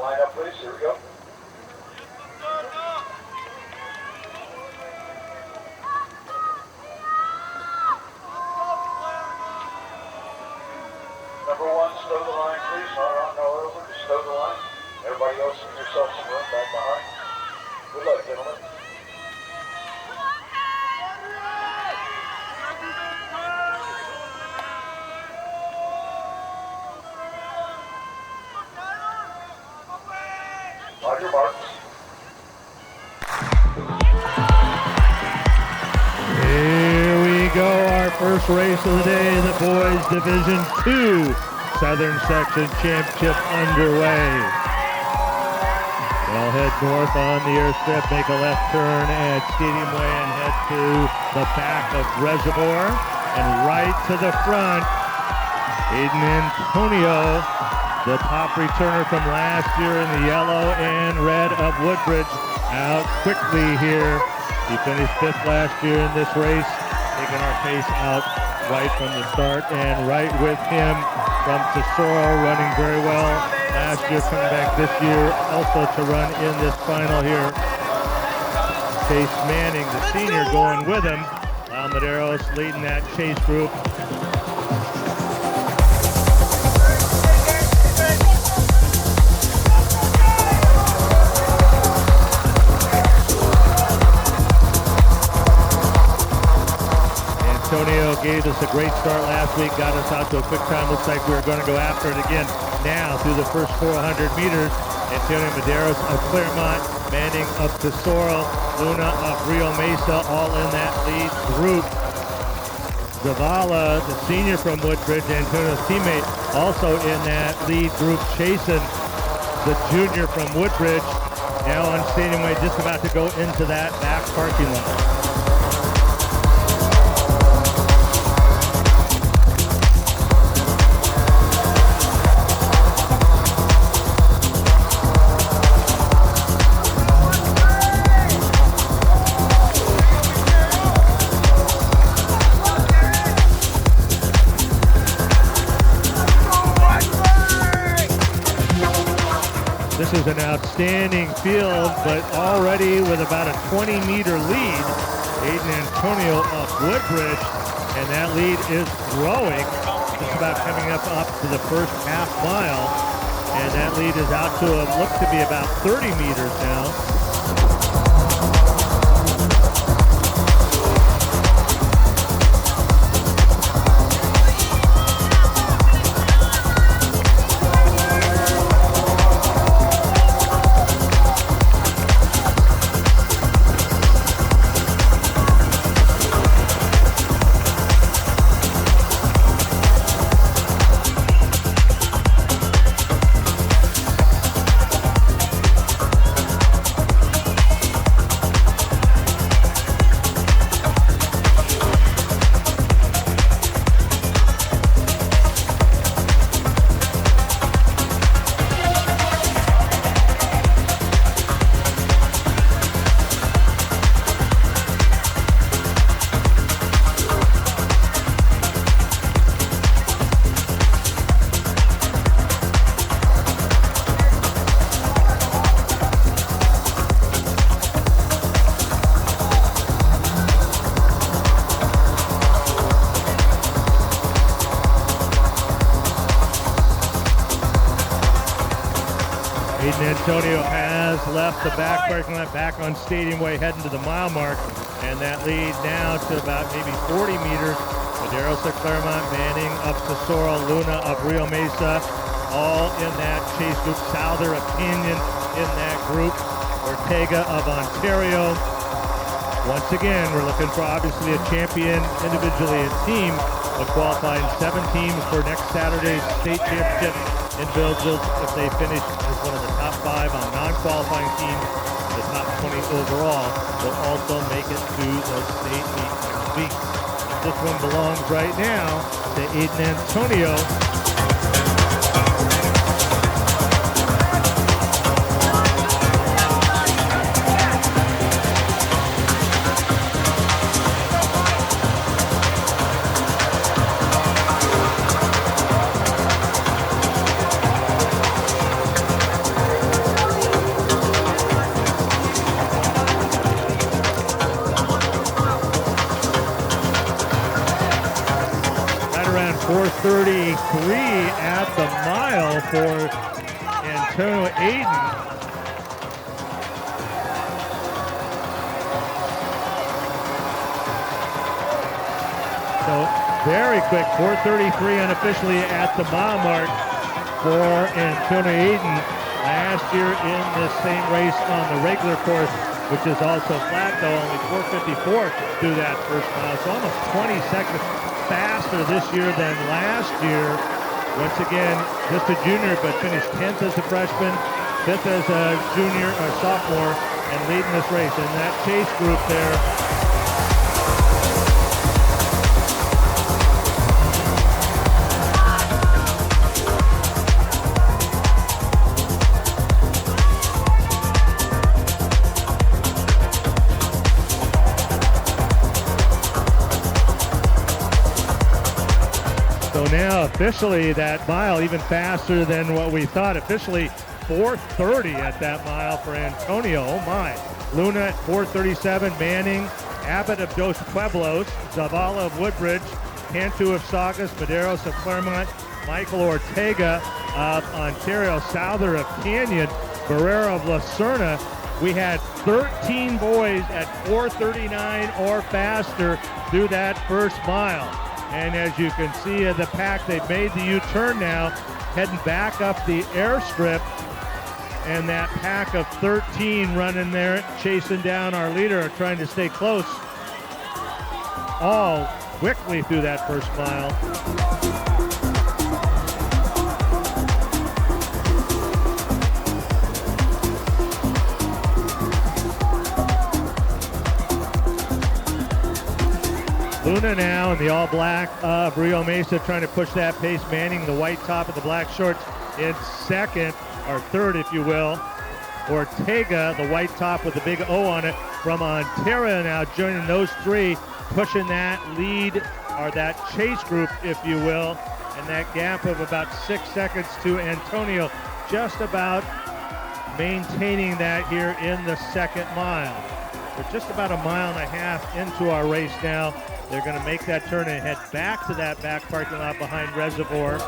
line up, please. Here we go. Number 1, stow the line, please. No around, no over. Just stow the line. Everybody else, give yourself some room back behind. Good luck, gentlemen. On your marks. Here we go, our first race of the day, the boys Division II Southern Section Championship underway. They'll head north on the airstrip, make a left turn at Stadium Way and head to the back of Reservoir and right to the front. Aiden Antonio, the top returner from last year in the yellow and red of Woodbridge, out quickly here. He finished 5th last year in this race, taking our pace out right from the start, and right with him from Tesoro, running very well last year, coming back this year also to run in this final here. Chase Manning, the senior, going with him. Lyle Medeiros leading that chase group. Antonio gave us a great start last week, got us out to a quick time. Looks like we're going to go after it again now through the first 400 meters. Antonio Medeiros of Claremont, Manning of Tesoro, Luna of Rio Mesa, all in that lead group. Zavala, the senior from Woodbridge, Antonio's teammate, also in that lead group, chasing the junior from Woodbridge. Now on Stadium Way, just about to go into that back parking lot. This is an outstanding field, but already with about a 20-meter lead, Aiden Antonio of Woodbridge, and that lead is growing. Just about coming up to the first half mile, and that lead is out to looks to be about 30 meters now. Aiden Antonio has left the back parking lot, back on Stadium Way, heading to the mile mark, and that lead now to about maybe 40 meters. Medeiros of Claremont, Manning of Tesoro, Luna of Rio Mesa, all in that chase group. Souther of Canyon in that group. Ortega of Ontario. Once again, we're looking for obviously a champion individually and team, but qualifying 7 teams for next Saturday's state championship in Billsville. If they finish as one of the top 5 on non-qualifying teams, the top 20 overall will also make it to the state meet next week. This one belongs right now to Aiden Antonio. for Antonio Aiden. So very quick, 4:33 unofficially at the mile mark for Antonio Aiden. Last year in this same race on the regular course, which is also flat though, only 4:54 through that first mile. So almost 20 seconds faster this year than last year. Once again, just a junior, but finished 10th as a freshman, 5th as a junior or sophomore, and leading this race. And that chase group there, now officially that mile even faster than what we thought. Officially 4:30 at that mile for Antonio. Oh my. Luna at 4:37, Manning, Abbott of Dos Pueblos, Zavala of Woodbridge, Cantu of Saugus, Medeiros of Claremont, Michael Ortega of Ontario, Souther of Canyon, Barrera of Lacerna. We had 13 boys at 4:39 or faster through that first mile. And as you can see in the pack, they've made the U-turn now, heading back up the airstrip. And that pack of 13 running there, chasing down our leader, trying to stay close all quickly through that first mile. Luna now in the all black of Rio Mesa trying to push that pace. Manning, the white top of the black shorts, in second, or third if you will. Ortega, the white top with the big O on it, from Ontario now joining those three, pushing that lead, or that chase group if you will. And that gap of about 6 seconds to Antonio, just about maintaining that here in the second mile. We're just about a mile and a half into our race now. They're going to make that turn and head back to that back parking lot behind Reservoir.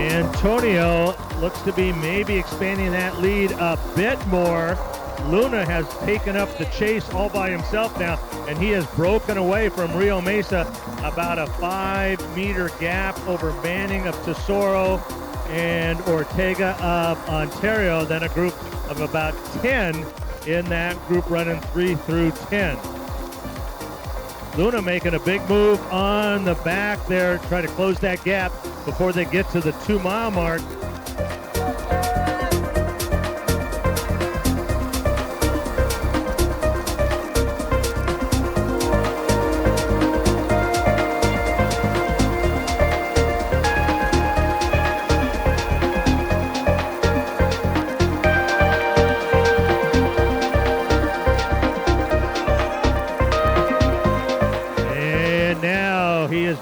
Antonio looks to be maybe expanding that lead a bit more. Luna has taken up the chase all by himself now, and he has broken away from Rio Mesa, about a 5-meter gap over Manning of Tesoro and Ortega of Ontario, then a group of about 10 in that group running 3 through 10. Luna making a big move on the back there, try to close that gap before they get to the 2-mile mark.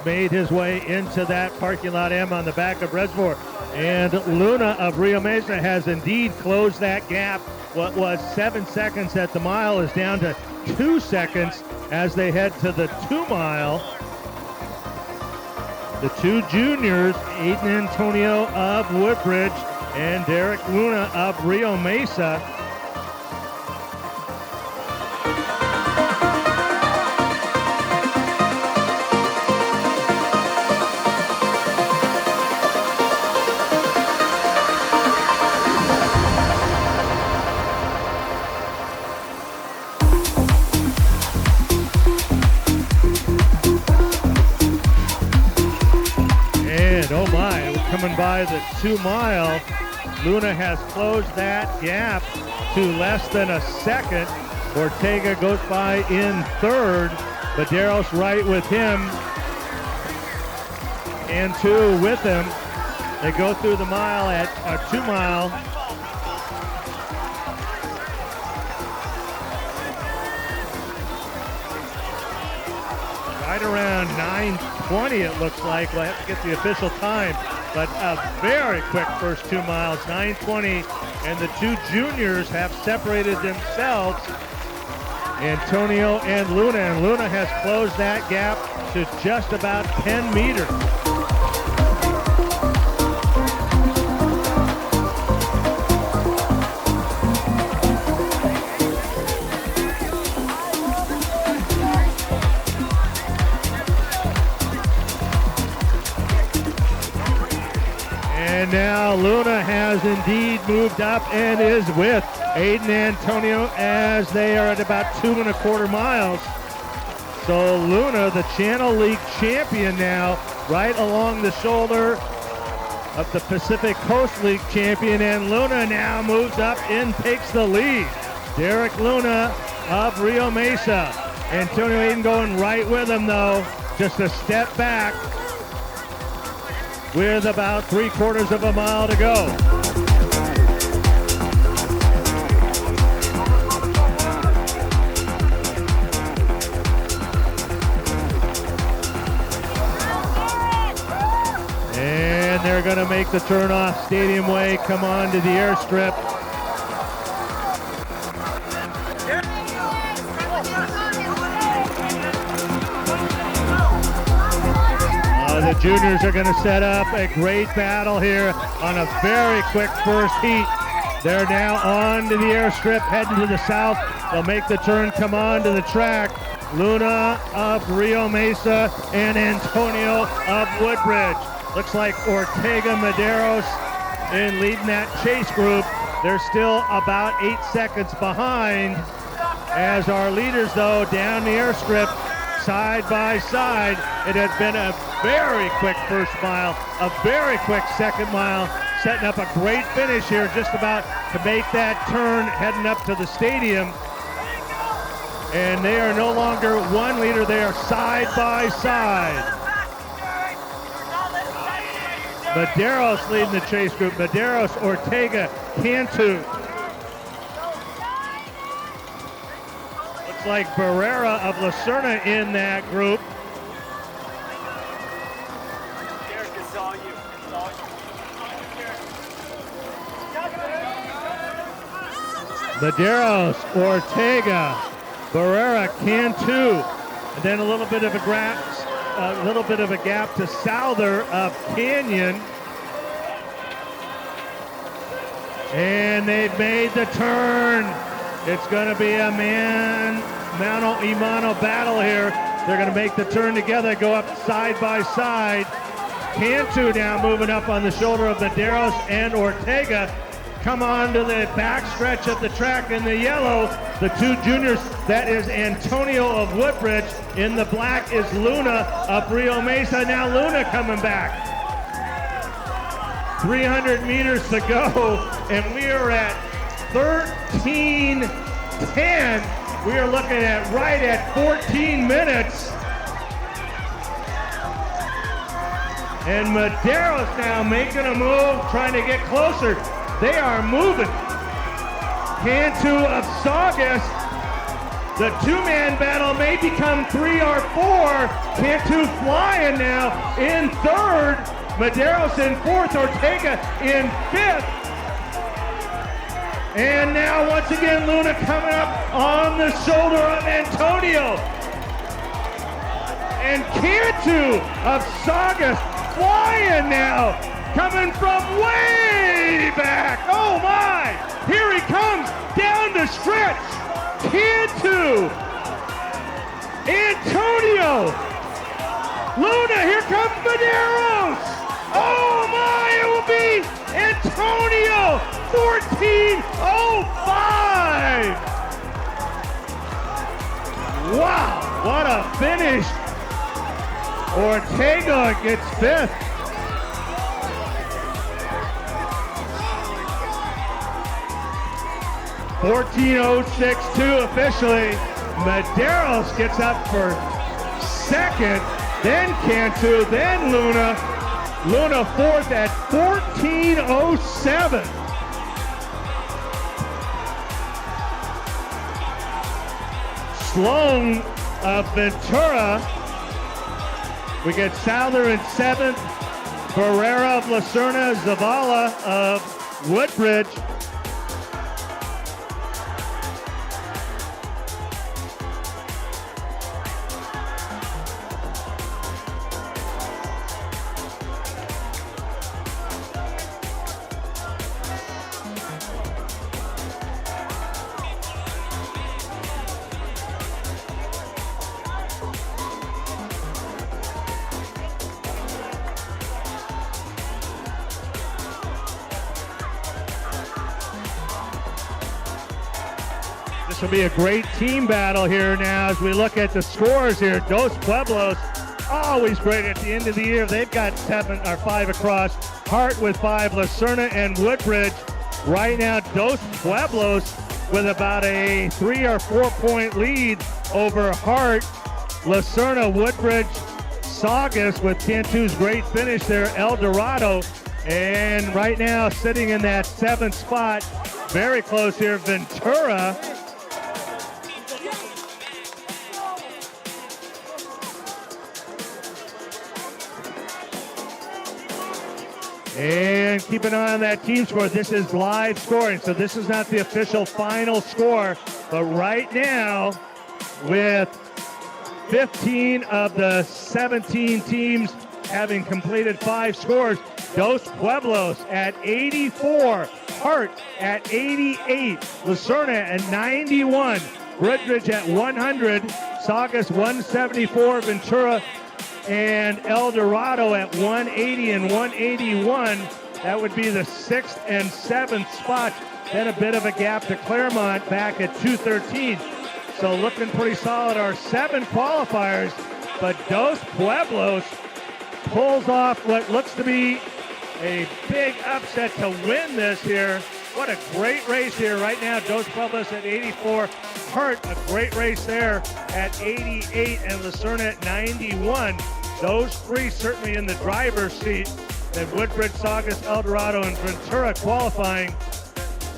Made his way into that parking lot M on the back of Reservoir, and Luna of Rio Mesa has indeed closed that gap. What was 7 seconds at the mile is down to 2 seconds as they head to the 2-mile. The two juniors, Aiden Antonio of Woodbridge and Derek Luna of Rio Mesa. Coming by the 2-mile, Luna has closed that gap to less than a second. Ortega goes by in third, Medeiros right with him, and 2 with him. They go through the mile at a 2-mile right around 9:20 it looks like. We'll have to get the official time, but a very quick first 2 miles, 9:20, and the two juniors have separated themselves, Antonio and Luna has closed that gap to just about 10 meters. And now Luna has indeed moved up and is with Aiden Antonio as they are at about 2 1/4 miles. So Luna, the Channel League champion now, right along the shoulder of the Pacific Coast League champion, and Luna now moves up and takes the lead. Derek Luna of Rio Mesa. Antonio Aiden going right with him though, just a step back with about 3/4 of a mile to go. And they're going to make the turn off Stadium Way, come on to the airstrip. The juniors are going to set up a great battle here on a very quick first heat. They're now on to the airstrip, heading to the south. They'll make the turn, come on to the track. Luna of Rio Mesa and Antonio of Woodbridge. Looks like Ortega Medeiros in leading that chase group. They're still about 8 seconds behind as our leaders, though, down the airstrip, side by side. It has been a very quick first mile, a very quick second mile, setting up a great finish here, just about to make that turn, heading up to the stadium. And they are no longer one leader, they are side by side. Medeiros leading the chase group. Medeiros, Ortega, Cantu. Looks like Barrera of Lucerna in that group. Medeiros, Ortega, Barrera, Cantu, and then a little bit of a gap to Souther of Canyon. And they've made the turn. It's going to be a mano a mano battle here. They're going to make the turn together, go up side by side. Cantu now moving up on the shoulder of Medeiros and Ortega. Come on to the back stretch of the track in the yellow. The two juniors, that is Antonio of Woodbridge. In the black is Luna of Rio Mesa. Now Luna coming back. 300 meters to go, and we are at 13:10. We are looking at right at 14 minutes. And Medeiros now making a move, trying to get closer. They are moving. Cantu of Saugus. The two-man battle may become 3 or 4. Cantu flying now in third. Medeiros in fourth. Ortega in fifth. And now once again Luna coming up on the shoulder of Antonio. And Cantu of Saugus flying now, coming from way back. Oh my! Here he comes down the stretch. Cantu, Antonio, Luna. Here comes Medeiros. Oh my! It will be Antonio. 14:05. Wow! What a finish. Ortega gets fifth. (14:06.2) officially. Medeiros gets up for second, then Cantu, then Luna. Luna fourth at 14:07. Sloan of Ventura We get Souther in 7th, Barrera of Lucerna, Zavala of Woodbridge. This will be a great team battle here now as we look at the scores here. Dos Pueblos, always great at the end of the year. They've got 7 or 5 across. Hart with 5, Lucerna and Woodbridge. Right now, Dos Pueblos with about a 3 or 4 point lead over Hart. Lucerna, Woodbridge, Saugus with Cantu's great finish there, El Dorado. And right now, sitting in that 7th spot, very close here, Ventura. And keep an eye on that team score. This is live scoring, so this is not the official final score. But right now, with 15 of the 17 teams having completed 5 scores, Dos Pueblos at 84, Hart at 88, Lucerna at 91, Woodbridge at 100, Saugus 174, Ventura and El Dorado at 180 and 181. That would be the 6th and 7th spot. Then a bit of a gap to Claremont back at 213. So looking pretty solid, our 7 qualifiers. But Dos Pueblos pulls off what looks to be a big upset to win this here. What a great race here right now. Dos Pueblos at 84. Hart, a great race there at 88, and Lucerna at 91. Those 3 certainly in the driver's seat. Then Woodbridge, Saugus, El Dorado, and Ventura qualifying.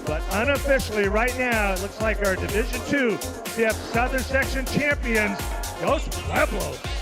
But unofficially right now, it looks like our Division II CF Southern Section champions, Dos Pueblos.